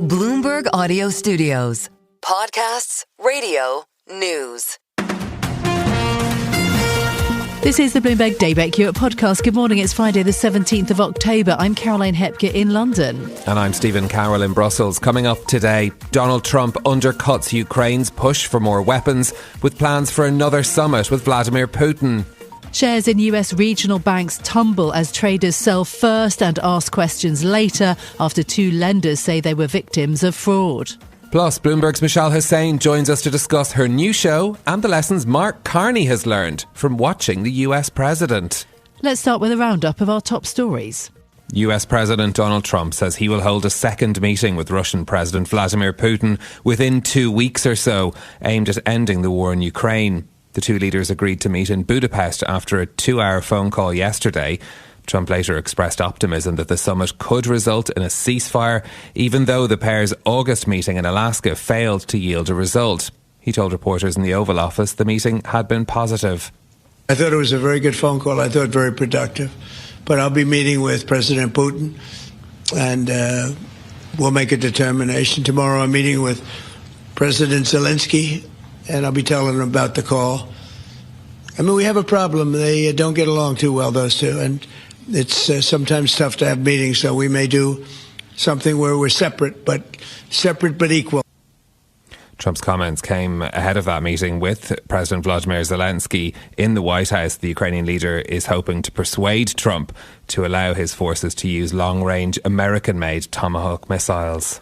Bloomberg Audio Studios. Podcasts, radio, news. This is the Bloomberg Daybreak Europe podcast. Good morning, it's Friday the 17th of October. I'm Caroline Hepke in London. And I'm Stephen Carroll in Brussels. Coming up today, Donald Trump undercuts Ukraine's push for more weapons with plans for another summit with Vladimir Putin. Shares in US regional banks tumble as traders sell first and ask questions later after two lenders say they were victims of fraud. Plus, Bloomberg's Michelle Hussein joins us to discuss her new show and the lessons Mark Carney has learned from watching the US president. Let's start with a roundup of our top stories. US President Donald Trump says he will hold a second meeting with Russian President Vladimir Putin within 2 weeks or so, aimed at ending the war in Ukraine. The two leaders agreed to meet in Budapest after a 2-hour phone call yesterday. Trump later expressed optimism that the summit could result in a ceasefire, even though the pair's August meeting in Alaska failed to yield a result. He told reporters in the Oval Office the meeting had been positive. I thought it was a very good phone call. I thought very productive. But I'll be meeting with President Putin, and we'll make a determination. Tomorrow I'm meeting with President Zelensky, and I'll be telling him about the call. I mean, we have a problem. They don't get along too well, those two, and it's sometimes tough to have meetings, so we may do something where we're separate but equal. Trump's comments came ahead of that meeting with President Vladimir Zelensky in the White House. The Ukrainian leader is hoping to persuade Trump to allow his forces to use long-range American-made Tomahawk missiles.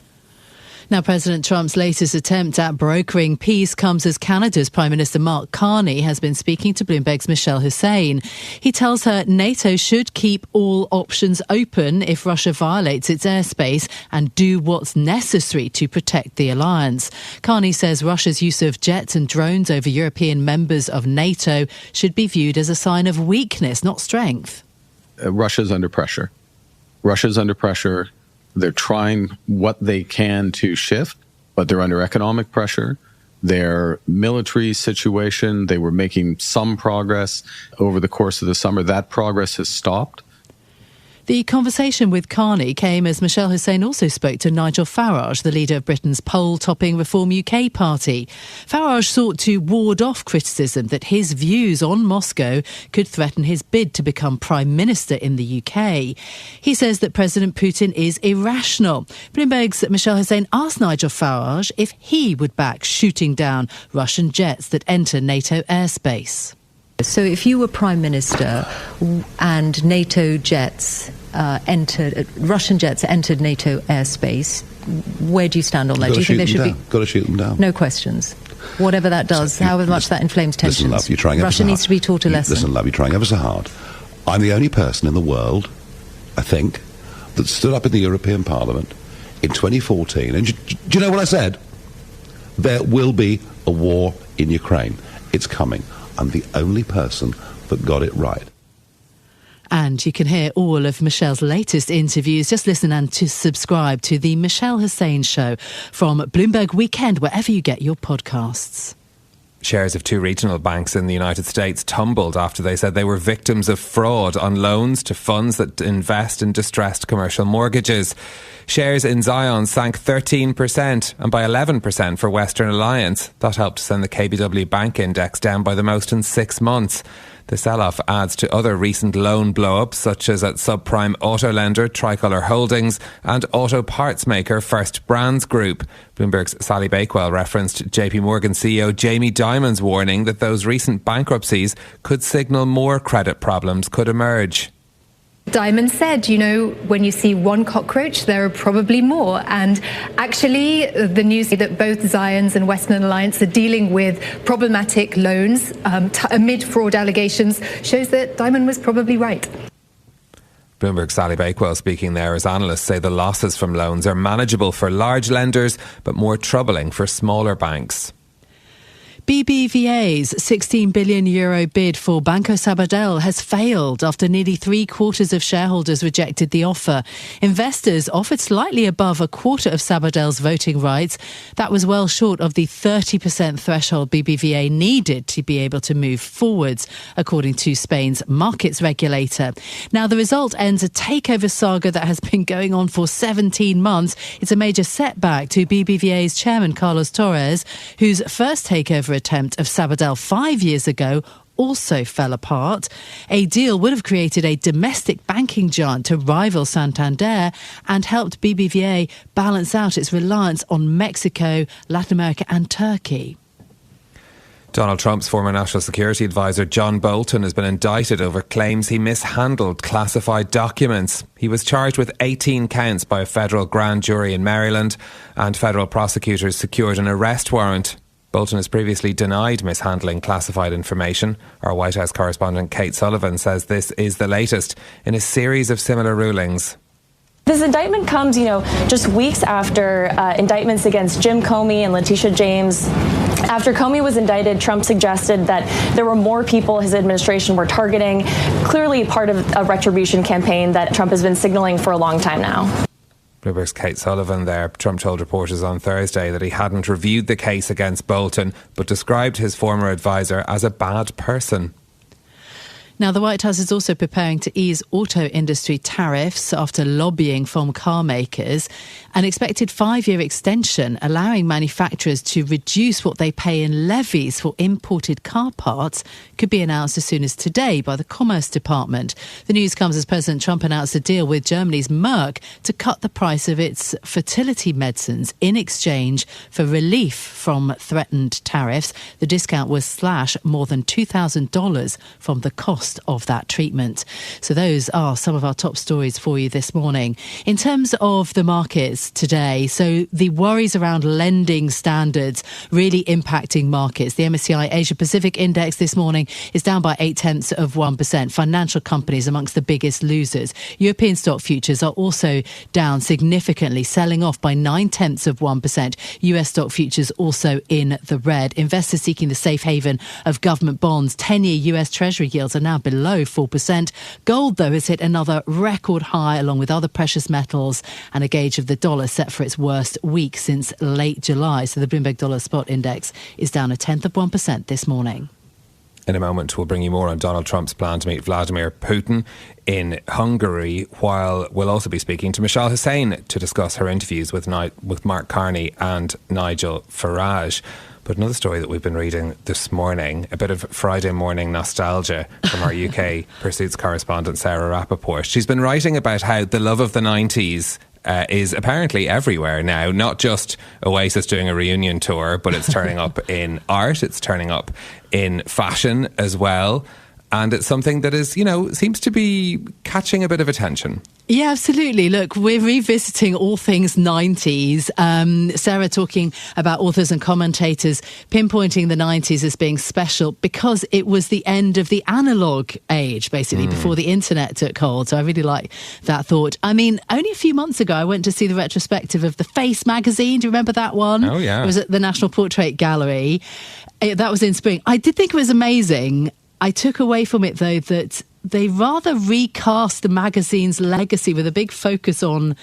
Now, President Trump's latest attempt at brokering peace comes as Canada's Prime Minister Mark Carney has been speaking to Bloomberg's Michelle Hussein. He tells her NATO should keep all options open if Russia violates its airspace and do what's necessary to protect the alliance. Carney says Russia's use of jets and drones over European members of NATO should be viewed as a sign of weakness, not strength. Russia's under pressure. Russia's under pressure. They're trying what they can to shift, but they're under economic pressure. Their military situation, they were making some progress over the course of the summer. That progress has stopped. The conversation with Carney came as Michelle Hussein also spoke to Nigel Farage, the leader of Britain's poll-topping Reform UK party. Farage sought to ward off criticism that his views on Moscow could threaten his bid to become Prime Minister in the UK. He says that President Putin is irrational. Bloomberg's Michelle Hussein asked Nigel Farage if he would back shooting down Russian jets that enter NATO airspace. So if you were Prime Minister and NATO jets Russian jets entered NATO airspace, where do you stand on that? Do you think they should be? Got to shoot them down. No questions. Whatever that does, however much that inflames tensions. Listen, love, you're trying Russia needs to be taught a lesson. Listen, love, you're trying ever so hard. I'm the only person in the world, I think, that stood up in the European Parliament in 2014. And do you know what I said? There will be a war in Ukraine. It's coming. I'm the only person that got it right. And you can hear all of Michelle's latest interviews. Just listen and to subscribe to the Michelle Hussein Show from Bloomberg Weekend, wherever you get your podcasts. Shares of two regional banks in the United States tumbled after they said they were victims of fraud on loans to funds that invest in distressed commercial mortgages. Shares in Zion sank 13% and by 11% for Western Alliance. That helped send the KBW Bank Index down by the most in 6 months. The sell-off adds to other recent loan blow-ups, such as at subprime auto lender Tricolor Holdings and auto parts maker First Brands Group. Bloomberg's Sally Bakewell referenced JP Morgan CEO Jamie Dimon's warning that those recent bankruptcies could signal more credit problems could emerge. Dimon said, when you see one cockroach, there are probably more. And actually, the news that both Zions and Western Alliance are dealing with problematic loans amid fraud allegations shows that Dimon was probably right. Bloomberg's Sally Bakewell speaking there as analysts say the losses from loans are manageable for large lenders, but more troubling for smaller banks. BBVA's €16 billion bid for Banco Sabadell has failed after nearly 3/4 of shareholders rejected the offer. Investors offered slightly above a quarter of Sabadell's voting rights. That was well short of the 30% threshold BBVA needed to be able to move forwards, according to Spain's markets regulator. Now, the result ends a takeover saga that has been going on for 17 months. It's a major setback to BBVA's chairman, Carlos Torres, whose first takeover attempt of Sabadell 5 years ago also fell apart. A deal would have created a domestic banking giant to rival Santander and helped BBVA balance out its reliance on Mexico, Latin America and Turkey. Donald Trump's former national security advisor John Bolton has been indicted over claims he mishandled classified documents. He was charged with 18 counts by a federal grand jury in Maryland, and federal prosecutors secured an arrest warrant. Bolton has previously denied mishandling classified information. Our White House correspondent Kate Sullivan says this is the latest in a series of similar rulings. This indictment comes, just weeks after indictments against Jim Comey and Letitia James. After Comey was indicted, Trump suggested that there were more people his administration were targeting, clearly part of a retribution campaign that Trump has been signaling for a long time now. Bloomberg's Kate Sullivan there. Trump told reporters on Thursday that he hadn't reviewed the case against Bolton, but described his former advisor as a bad person. Now, the White House is also preparing to ease auto industry tariffs after lobbying from car makers. An expected 5-year extension allowing manufacturers to reduce what they pay in levies for imported car parts could be announced as soon as today by the Commerce Department. The news comes as President Trump announced a deal with Germany's Merck to cut the price of its fertility medicines in exchange for relief from threatened tariffs. The discount will slash more than $2,000 from the cost of that treatment. So those are some of our top stories for you this morning. In terms of the markets today, so the worries around lending standards really impacting markets. The MSCI Asia Pacific Index this morning is down by 0.8%. Financial companies amongst the biggest losers. European stock futures are also down significantly, selling off by 0.9%. US stock futures also in the red. Investors seeking the safe haven of government bonds. 10-year US Treasury yields are now below 4%. Gold, though, has hit another record high along with other precious metals, and a gauge of the dollar set for its worst week since late July. So the Bloomberg Dollar Spot Index is down 0.1% this morning. In a moment, we'll bring you more on Donald Trump's plan to meet Vladimir Putin in Hungary, while we'll also be speaking to Michelle Hussein to discuss her interviews with Mark Carney and Nigel Farage. But another story that we've been reading this morning, a bit of Friday morning nostalgia from our UK Pursuits correspondent Sarah Rappaport. She's been writing about how the love of the 90s is apparently everywhere now, not just Oasis doing a reunion tour, but it's turning up in art, it's turning up in fashion as well. And it's something that is, seems to be catching a bit of attention. Yeah, absolutely. Look, we're revisiting all things 90s. Sarah talking about authors and commentators pinpointing the 90s as being special because it was the end of the analogue age, basically, before the internet took hold. So I really like that thought. I mean, only a few months ago, I went to see the retrospective of The Face magazine. Do you remember that one? Oh, yeah. It was at the National Portrait Gallery. That was in spring. I did think it was amazing. I took away from it, though, that they rather recast the magazine's legacy with a big focus on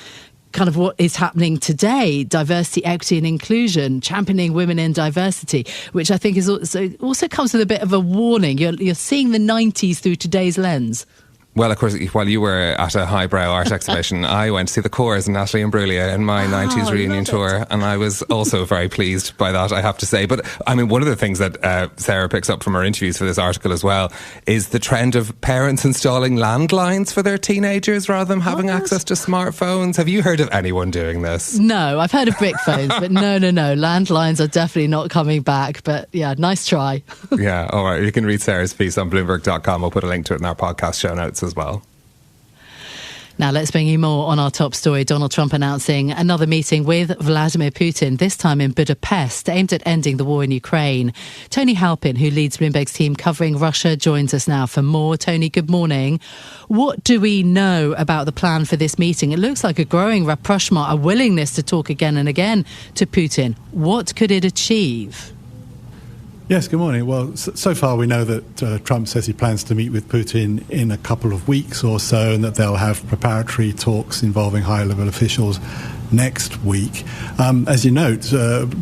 kind of what is happening today, diversity, equity and inclusion, championing women in diversity, which I think is also comes with a bit of a warning. You're seeing the 90s through today's lens. Well, of course, while you were at a highbrow art exhibition, I went to see the Corrs and Natalie Imbruglia in my 90s reunion tour, and I was also very pleased by that, I have to say. But, I mean, one of the things that Sarah picks up from her interviews for this article as well is the trend of parents installing landlines for their teenagers rather than having access to smartphones. Have you heard of anyone doing this? No, I've heard of brick phones, but no. Landlines are definitely not coming back. But, yeah, nice try. Yeah, all right. You can read Sarah's piece on Bloomberg.com. We'll put a link to it in our podcast show notes as well. Now let's bring you more on our top story. Donald Trump announcing another meeting with Vladimir Putin, this time in Budapest, aimed at ending the war in Ukraine. Tony Halpin, who leads Bloomberg's team covering Russia, joins us now for more. Tony, good morning. What do we know about the plan for this meeting? It looks like a growing rapprochement, a willingness to talk again and again to Putin. What could it achieve? Yes, good morning. Well, so far we know that Trump says he plans to meet with Putin in a couple of weeks or so, and that they'll have preparatory talks involving high-level officials next week. As you note,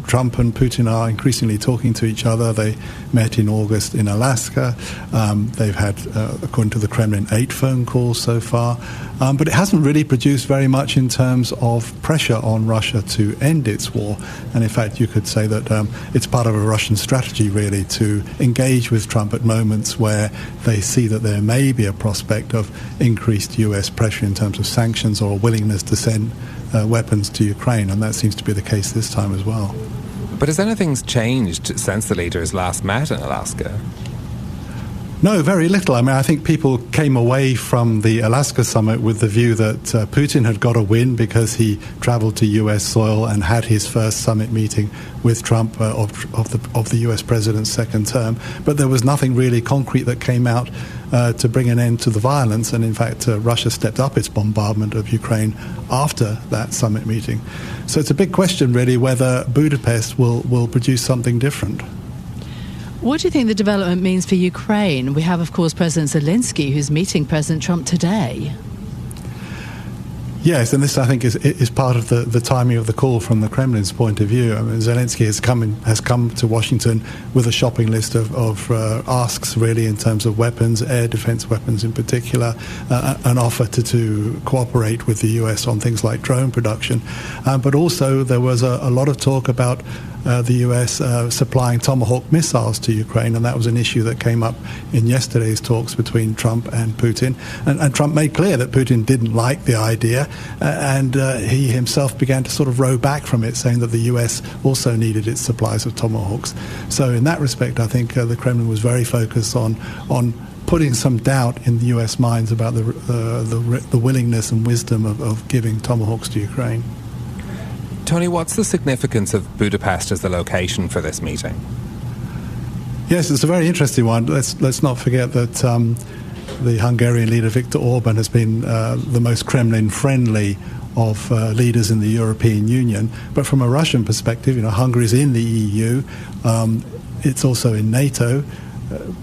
Trump and Putin are increasingly talking to each other. They met in August in Alaska. They've had, according to the Kremlin, 8 phone calls so far. But it hasn't really produced very much in terms of pressure on Russia to end its war. And in fact, you could say that it's part of a Russian strategy, really, to engage with Trump at moments where they see that there may be a prospect of increased US pressure in terms of sanctions or a willingness to send weapons to Ukraine, and that seems to be the case this time as well. But has anything changed since the leaders last met in Alaska? No, very little. I mean, I think people came away from the Alaska summit with the view that Putin had got a win because he travelled to US soil and had his first summit meeting with Trump of the US president's second term. But there was nothing really concrete that came out to bring an end to the violence. And in fact, Russia stepped up its bombardment of Ukraine after that summit meeting. So it's a big question, really, whether Budapest will produce something different. What do you think the development means for Ukraine? We have, of course, President Zelensky, who's meeting President Trump today. Yes, and this, I think, is part of the timing of the call from the Kremlin's point of view. I mean, Zelensky has come to Washington with a shopping list of asks, really, in terms of weapons, air defense weapons in particular, an offer to cooperate with the US on things like drone production. But also there was a lot of talk about the US supplying Tomahawk missiles to Ukraine, and that was an issue that came up in yesterday's talks between Trump and Putin. And Trump made clear that Putin didn't like the idea, and he himself began to sort of row back from it, saying that the US also needed its supplies of Tomahawks. So in that respect, I think the Kremlin was very focused on putting some doubt in the US minds about the willingness and wisdom of giving Tomahawks to Ukraine. Tony, what's the significance of Budapest as the location for this meeting? Yes, it's a very interesting one. Let's not forget that the Hungarian leader Viktor Orban has been the most Kremlin-friendly of leaders in the European Union. But from a Russian perspective, Hungary is in the EU. It's also in NATO.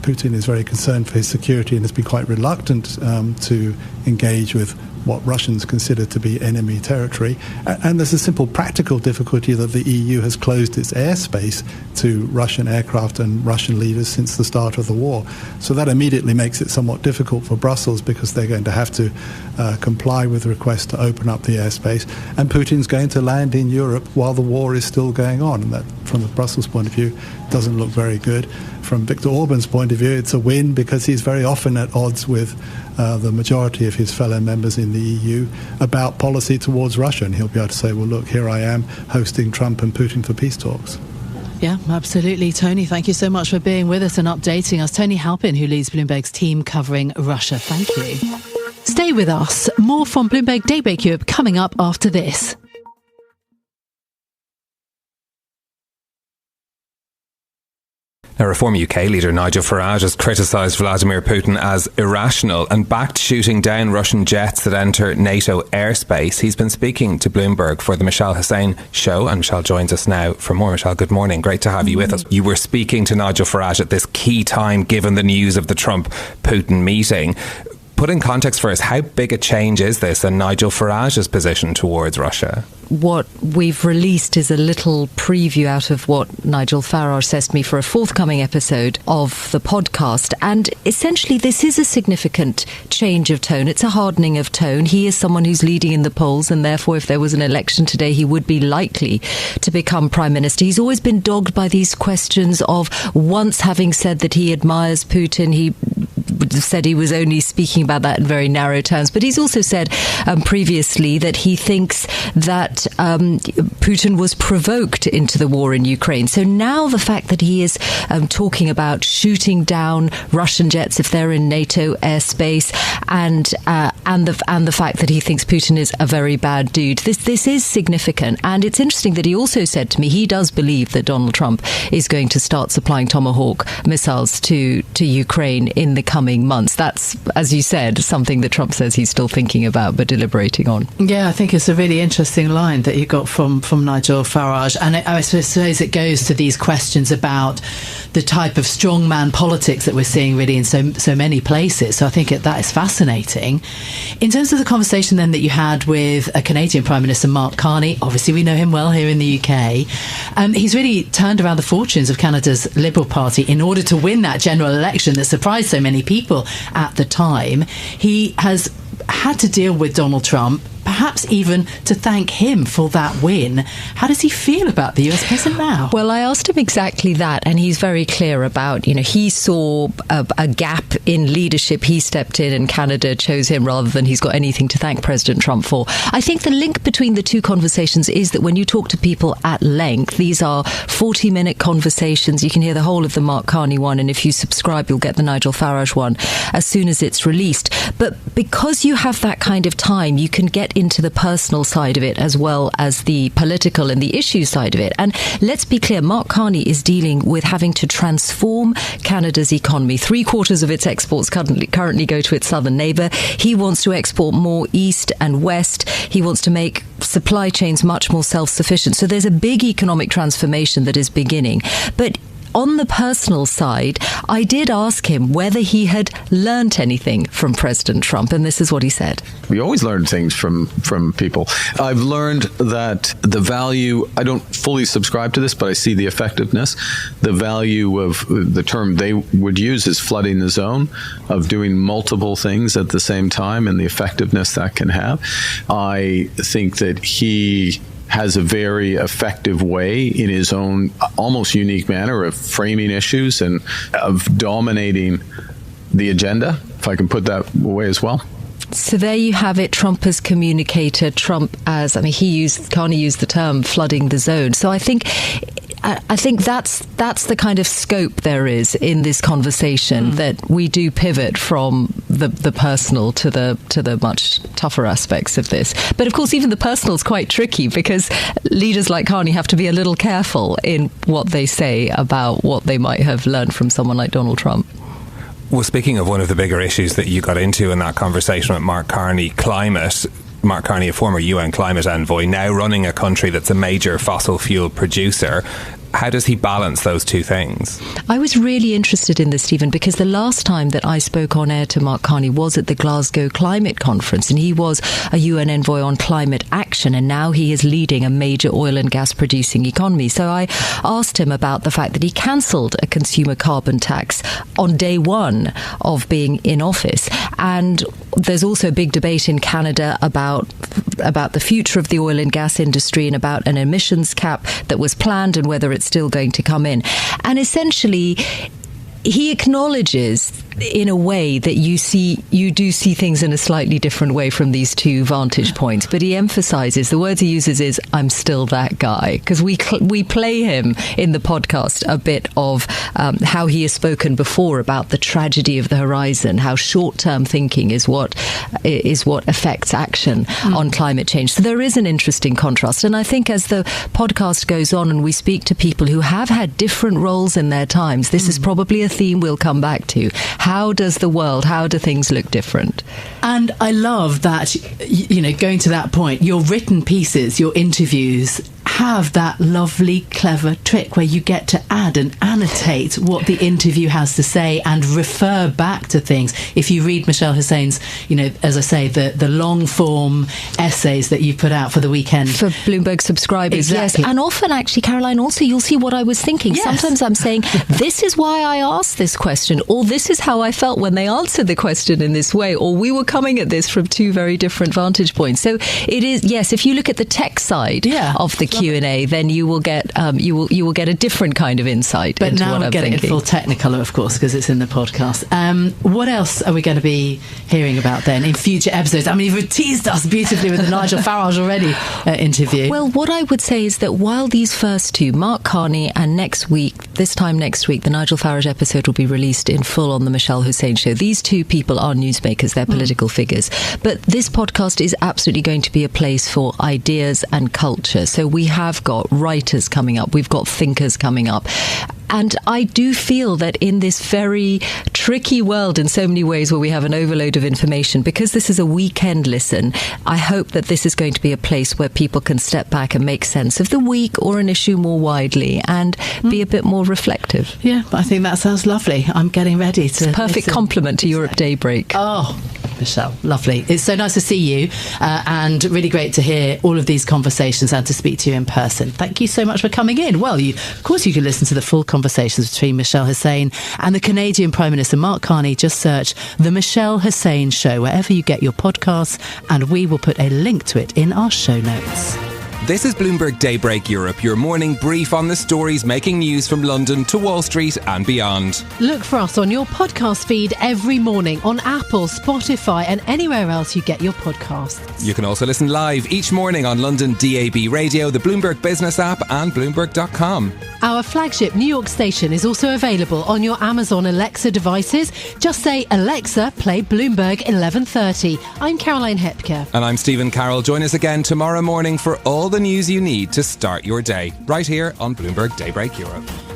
Putin is very concerned for his security and has been quite reluctant to engage with what Russians consider to be enemy territory. And there's a simple practical difficulty that the EU has closed its airspace to Russian aircraft and Russian leaders since the start of the war. So that immediately makes it somewhat difficult for Brussels, because they're going to have to comply with requests to open up the airspace. And Putin's going to land in Europe while the war is still going on. And that, from the Brussels point of view, doesn't look very good. From Viktor Orban's point of view, it's a win, because he's very often at odds with the majority of his fellow members in the EU about policy towards Russia. And he'll be able to say, well, look, here I am hosting Trump and Putin for peace talks. Yeah, absolutely. Tony, thank you so much for being with us and updating us. Tony Halpin, who leads Bloomberg's team covering Russia. Thank you. Stay with us. More from Bloomberg Daybreak Europe coming up after this. Now, Reform UK leader Nigel Farage has criticised Vladimir Putin as irrational and backed shooting down Russian jets that enter NATO airspace. He's been speaking to Bloomberg for the Michelle Hussein show, and Michelle joins us now for more. Michelle, good morning. Great to have you with us. You were speaking to Nigel Farage at this key time, given the news of the Trump-Putin meeting. Put in context for us, how big a change is this and Nigel Farage's position towards Russia? What we've released is a little preview out of what Nigel Farage says to me for a forthcoming episode of the podcast. And essentially, this is a significant change of tone. It's a hardening of tone. He is someone who's leading in the polls, and therefore, if there was an election today, he would be likely to become Prime Minister. He's always been dogged by these questions of, once having said that he admires Putin, he said he was only speaking about that in very narrow terms. But he's also said previously that he thinks that Putin was provoked into the war in Ukraine. So now the fact that he is talking about shooting down Russian jets if they're in NATO airspace, and the fact that he thinks Putin is a very bad dude, this is significant. And it's interesting that he also said to me he does believe that Donald Trump is going to start supplying Tomahawk missiles to Ukraine in the coming coming months. That's, as you said, something that Trump says he's still thinking about but deliberating on. Yeah, I think it's a really interesting line that you got from Nigel Farage. And I suppose it goes to these questions about the type of strongman politics that we're seeing really in so many places. So I think that is fascinating. In terms of the conversation then that you had with a Canadian Prime Minister, Mark Carney, obviously we know him well here in the UK. He's really turned around the fortunes of Canada's Liberal Party in order to win that general election that surprised so many people at the time. He has had to deal with Donald Trump, perhaps even to thank him for that win. How does he feel about the US president now? Well, I asked him exactly that, and he's very clear about, he saw a gap in leadership. He stepped in and Canada chose him rather than he's got anything to thank President Trump for. I think the link between the two conversations is that when you talk to people at length, these are 40-minute conversations. You can hear the whole of the Mark Carney one, and if you subscribe, you'll get the Nigel Farage one as soon as it's released. But because you have that kind of time, you can get into the personal side of it as well as the political and the issue side of it. And let's be clear, Mark Carney is dealing with having to transform Canada's economy. 3/4 of its exports currently go to its southern neighbour. He wants to export more east and west. He wants to make supply chains much more self-sufficient. So there's a big economic transformation that is beginning. But on the personal side, I did ask him whether he had learnt anything from President Trump, and this is what he said. We always learn things from people. I've learned that the value, I don't fully subscribe to this, but I see the effectiveness. The value of the term they would use is flooding the zone, of doing multiple things at the same time, and the effectiveness that can have. I think that he has a very effective way in his own almost unique manner of framing issues and of dominating the agenda, if I can put that way as well. So there you have it, Trump as communicator, Trump as, Carney used the term flooding the zone. So I think that's the kind of scope there is in this conversation, that we do pivot from the personal to the much tougher aspects of this. But of course, even the personal is quite tricky because leaders like Carney have to be a little careful in what they say about what they might have learned from someone like Donald Trump. Well, speaking of one of the bigger issues that you got into in that conversation with Mark Carney, climate. Mark Carney, a former UN climate envoy, now running a country that's a major fossil fuel producer. How does he balance those two things? I was really interested in this, Stephen, because the last time that I spoke on air to Mark Carney was at the Glasgow Climate Conference, and he was a UN envoy on climate action, and now he is leading a major oil and gas producing economy. So I asked him about the fact that he cancelled a consumer carbon tax on day one of being in office. And there's also a big debate in Canada about the future of the oil and gas industry and about an emissions cap that was planned and whether it's still going to come in. And essentially, he acknowledges in a way that you do see things in a slightly different way from these two vantage points. But he emphasizes, the words he uses is, I'm still that guy. Because we play him in the podcast a bit of how he has spoken before about the tragedy of the horizon, how short-term thinking is what affects action on climate change. So there is an interesting contrast. And I think as the podcast goes on and we speak to people who have had different roles in their times, this is probably a theme we'll come back to. How do things look different? And I love that, going to that point, your written pieces, your interviews have that lovely, clever trick where you get to add and annotate what the interview has to say and refer back to things. If you read Michelle Hussein's, as I say, the long form essays that you put out for the weekend. For Bloomberg subscribers, exactly. Yes. And often, actually, Caroline, also you'll see what I was thinking. Yes. Sometimes I'm saying, this is why I asked this question, or this is how I felt when they answered the question in this way, or we were coming at this from two very different vantage points. So it is, yes, if you look at the tech side of the Q&A, then you will get a different kind of insight. But into now what we're I'm getting thinking. it full Technicolor, of course, because it's in the podcast. What else are we going to be hearing about then in future episodes? I mean, you've teased us beautifully with the Nigel Farage already interview. Well, what I would say is that while these first two, Mark Carney, and this time next week, the Nigel Farage episode will be released in full on the Michelle Hussein show. These two people are newsmakers, they're political figures. But this podcast is absolutely going to be a place for ideas and culture. So we have got writers coming up, we've got thinkers coming up. And I do feel that in this very tricky world in so many ways where we have an overload of information, because this is a weekend listen, I hope that this is going to be a place where people can step back and make sense of the week or an issue more widely and be a bit more reflective. Yeah, I think that sounds lovely. I'm getting ready to... It's a perfect compliment to Europe Daybreak. Oh, Michelle, lovely. It's so nice to see you and really great to hear all of these conversations and to speak to you in person. Thank you so much for coming in. Well, of course you can listen to the full conversations between Michelle Hussein and the Canadian Prime Minister Mark Carney. Just search The Michelle Hussein Show wherever you get your podcasts, and we will put a link to it in our show notes. This is Bloomberg Daybreak Europe, your morning brief on the stories making news from London to Wall Street and beyond. Look for us on your podcast feed every morning on Apple, Spotify and anywhere else you get your podcasts. You can also listen live each morning on London DAB Radio, the Bloomberg Business app and Bloomberg.com. Our flagship New York station is also available on your Amazon Alexa devices. Just say, Alexa, play Bloomberg 1130. I'm Caroline Hepker. And I'm Stephen Carroll. Join us again tomorrow morning for all the news you need to start your day, right here on Bloomberg Daybreak Europe.